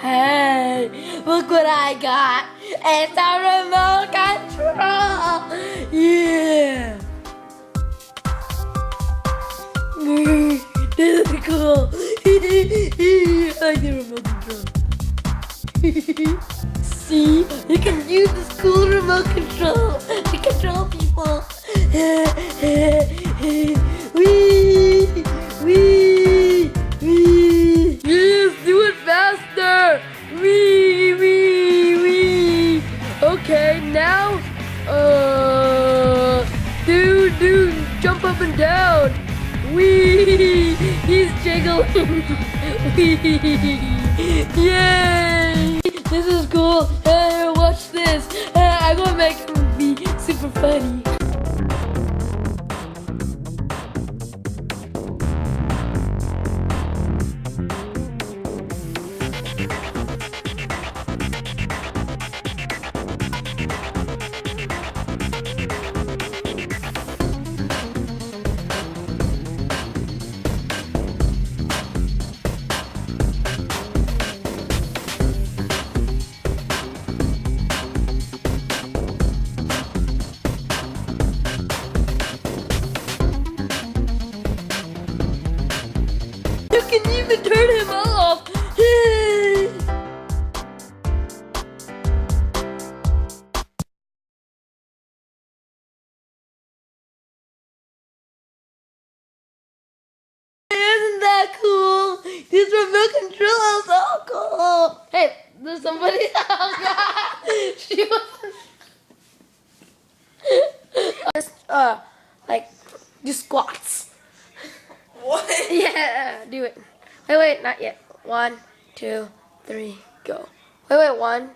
Hey, look what I got. It's a remote control. Yeah. This is cool. I like the remote control. See, you can use this cool remote control to control people. Wee, wee, wee. Yes, do it faster. Wee, wee, wee. Okay, now, do jump up and down. Wee, he's jiggling. Wee, yay. This is cool. Hey, watch this. I'm gonna make him be super funny. You can even turn him off. Isn't that cool? This remote control is so cool. Hey, there's somebody. Oh God, she was just like do squats. What? Yeah, do it. Wait, not yet. 1, 2, 3, go. Wait, 1,